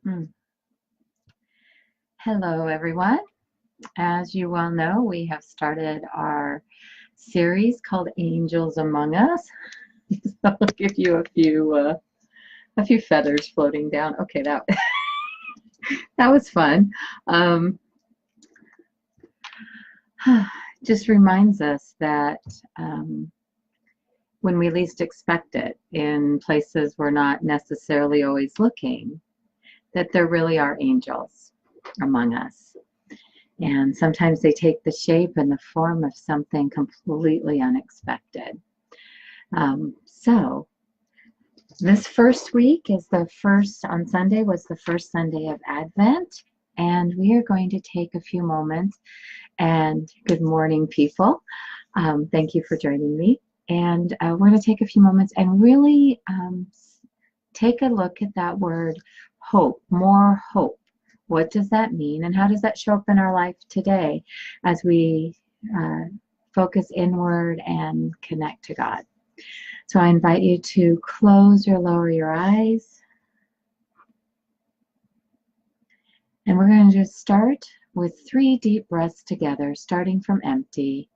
Hmm. Hello, everyone. As you well know, we have started our series called Angels Among Us. So I'll give you a few feathers floating down. Okay, that that was fun. Um, just reminds us that when we least expect it, in places we're not necessarily always looking, that there really are angels among us. And sometimes they take the shape and the form of something completely unexpected. So this first week is on Sunday was the first Sunday of Advent. And we are going to take a few moments and good morning, people. Thank you for joining me. And we're going to take a few moments and really take a look at that word hope, more hope. What does that mean, and how does that show up in our life today as we focus inward and connect to God? So I invite you to close or lower your eyes. And we're going to just start with 3 deep breaths together, starting from empty.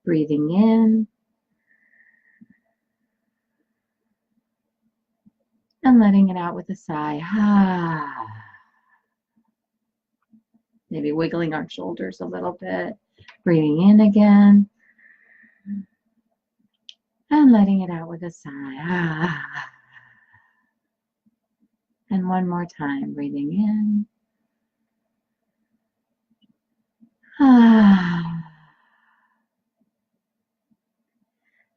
Breathing in and letting it out with a sigh. Maybe wiggling our shoulders a little bit. Breathing in again. And letting it out with a sigh. And one more time, breathing in.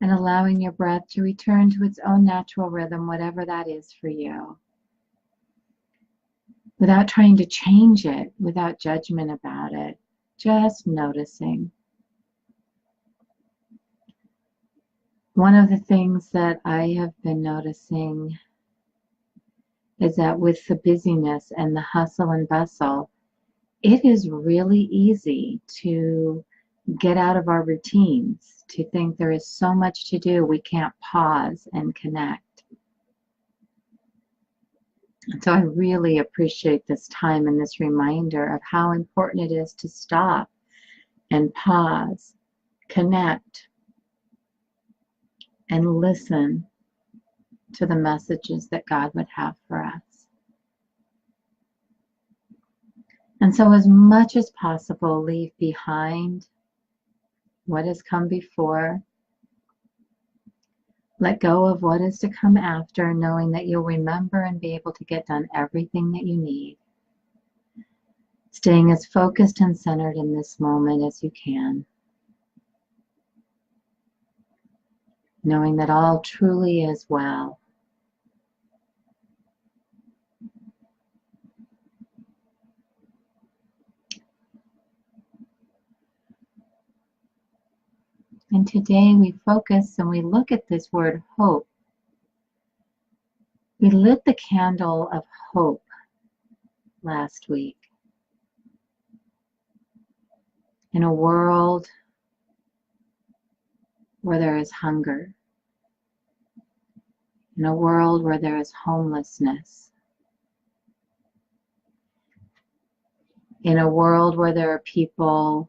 And allowing your breath to return to its own natural rhythm, whatever that is for you. Without trying to change it, without judgment about it, just noticing. One of the things that I have been noticing is that with the busyness and the hustle and bustle, it is really easy to get out of our routines, to think there is so much to do, we can't pause and connect. And so I really appreciate this time and this reminder of how important it is to stop and pause, connect, and listen to the messages that God would have for us. And so as much as possible, leave behind what has come before. Let go of what is to come after, knowing that you'll remember and be able to get done everything that you need. Staying as focused and centered in this moment as you can. Knowing that all truly is well. And today we focus and we look at this word hope. We lit the candle of hope last week. In a world where there is hunger. In a world where there is homelessness. In a world where there are people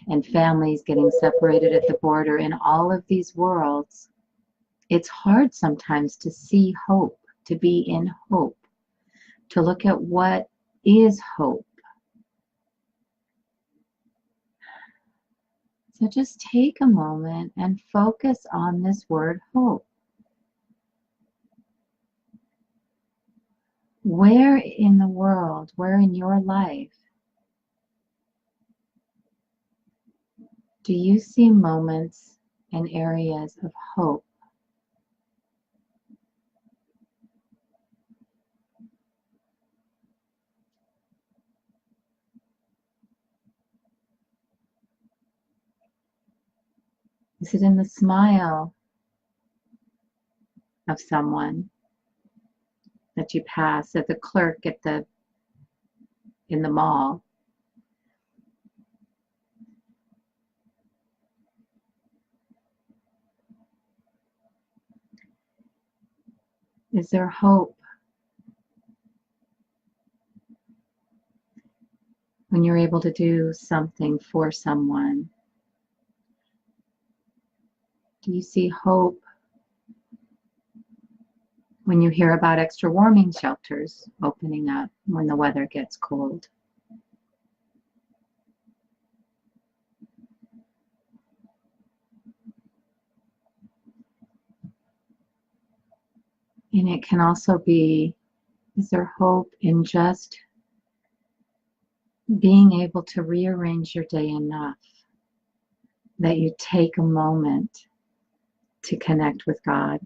and families getting separated at the border, in all of these worlds, it's hard sometimes to see hope, to be in hope, to look at what is hope. So just take a moment and focus on this word hope. Where in the world, where in your life, do you see moments and areas of hope? Is it in the smile of someone that you pass, at the clerk in the mall? Is there hope when you're able to do something for someone? Do you see hope when you hear about extra warming shelters opening up when the weather gets cold? And it can also be, is there hope in just being able to rearrange your day enough that you take a moment to connect with God,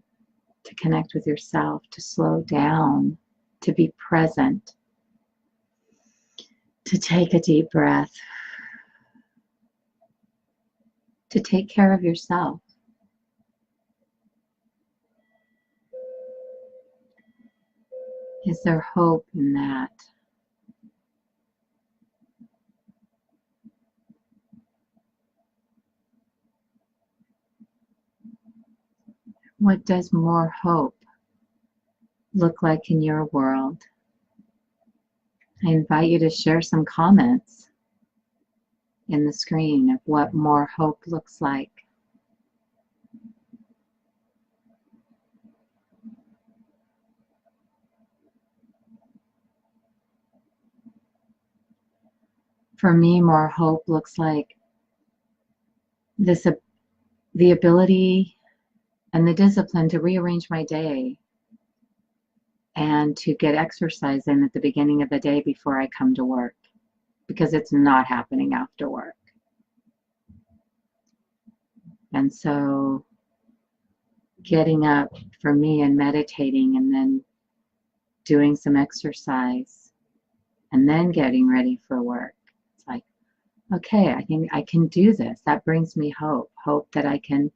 to connect with yourself, to slow down, to be present, to take a deep breath, to take care of yourself? Is there hope in that? What does more hope look like in your world? I invite you to share some comments in the screen of what more hope looks like. For me, more hope looks like this, the ability and the discipline to rearrange my day and to get exercise in at the beginning of the day before I come to work, because it's not happening after work. And so getting up for me and meditating and then doing some exercise and then getting ready for work. It's like, okay, I can do this. That brings me hope. Hope that I can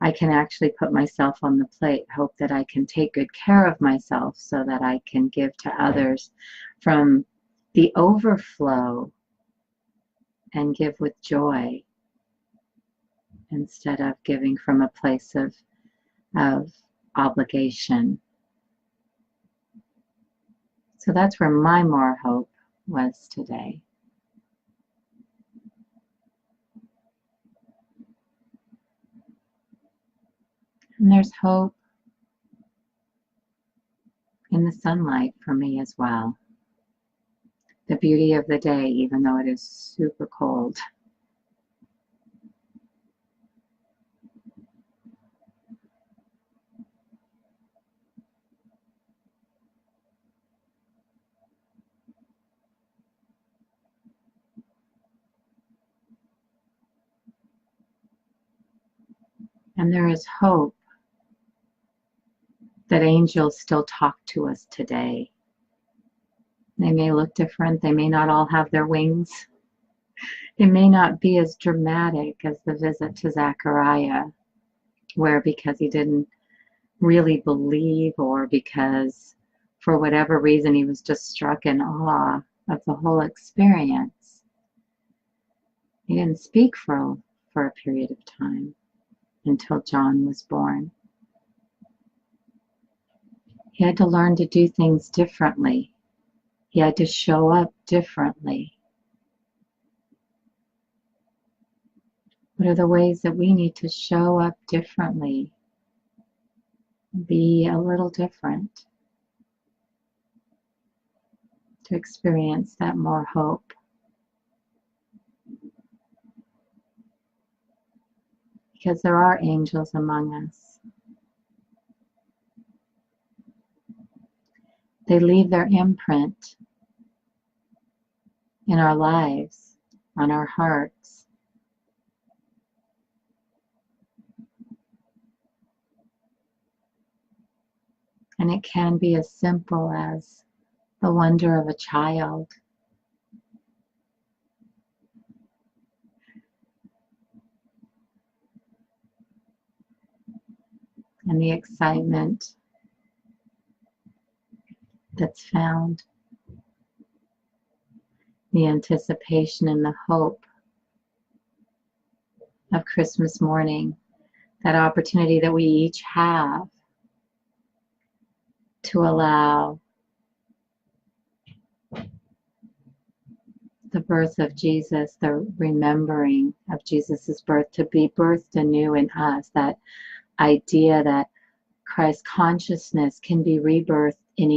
actually put myself on the plate. Hope that I can take good care of myself so that I can give to others from the overflow and give with joy instead of giving from a place of obligation. So that's where my more hope was today. And there's hope in the sunlight for me as well. The beauty of the day, even though it is super cold. And there is hope that angels still talk to us today. They may look different. They may not all have their wings. It may not be as dramatic as the visit to Zechariah, where because he didn't really believe or because for whatever reason he was just struck in awe of the whole experience, he didn't speak for a period of time until John was born. He had to learn to do things differently. He had to show up differently. What are the ways that we need to show up differently? Be a little different to experience that more hope. Because there are angels among us. They leave their imprint in our lives, on our hearts. And it can be as simple as the wonder of a child. And the excitement that's found. The anticipation and the hope of Christmas morning. That opportunity that we each have to allow the birth of Jesus, the remembering of Jesus's birth to be birthed anew in us, that idea that Christ consciousness can be rebirthed in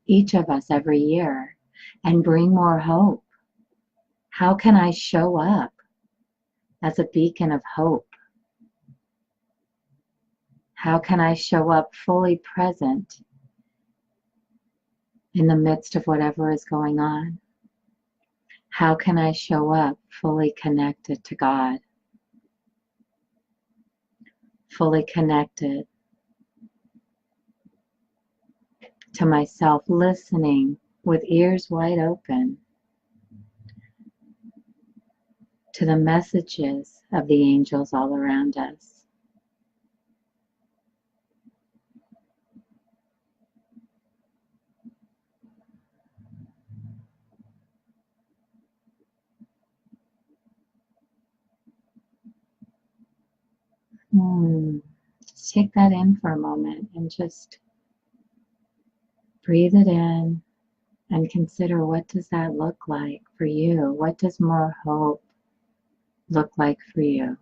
each of us every year and bring more hope. How can I show up as a beacon of hope? How can I show up fully present in the midst of whatever is going on? How can I show up fully connected to God? Fully connected to myself, listening with ears wide open to the messages of the angels all around us. Just take that in for a moment and just breathe it in and consider, what does that look like for you? What does more hope look like for you?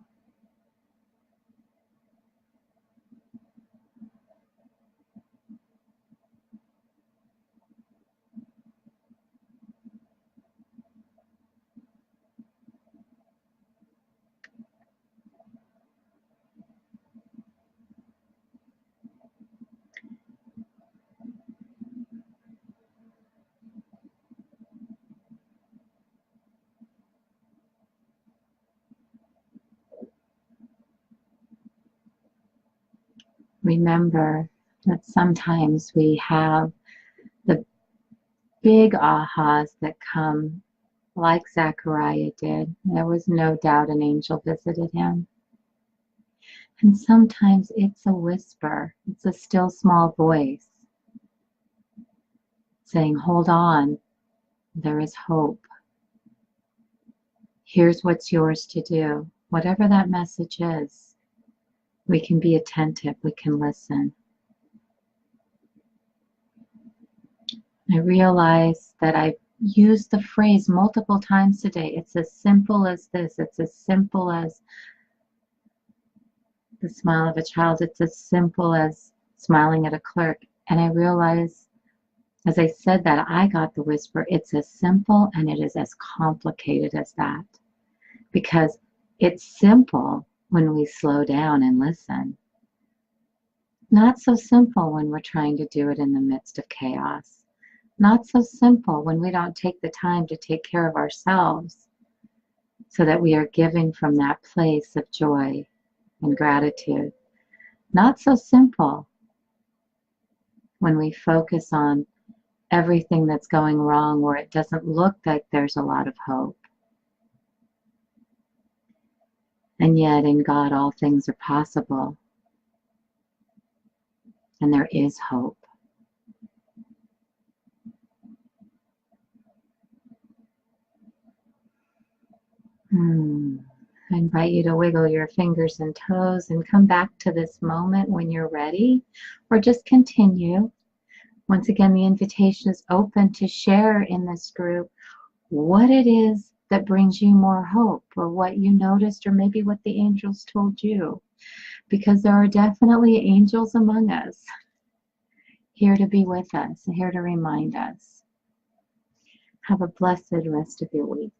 Remember that sometimes we have the big ahas that come like Zechariah did. There was no doubt an angel visited him. And sometimes it's a whisper, it's a still small voice saying, hold on, there is hope. Here's what's yours to do. Whatever that message is, we can be attentive, we can listen. I realize that I've used the phrase multiple times today. It's as simple as this. It's as simple as the smile of a child. It's as simple as smiling at a clerk. And I realize, as I said that, I got the whisper. It's as simple and it is as complicated as that. Because it's simple when we slow down and listen. Not so simple when we're trying to do it in the midst of chaos. Not so simple when we don't take the time to take care of ourselves so that we are giving from that place of joy and gratitude. Not so simple when we focus on everything that's going wrong where it doesn't look like there's a lot of hope. And yet in God all things are possible and there is hope. I invite you to wiggle your fingers and toes and come back to this moment when you're ready, or just continue. Once again, the invitation is open to share in this group what it is that brings you more hope, or what you noticed, or maybe what the angels told you, because there are definitely angels among us, here to be with us, here to remind us. Have a blessed rest of your week.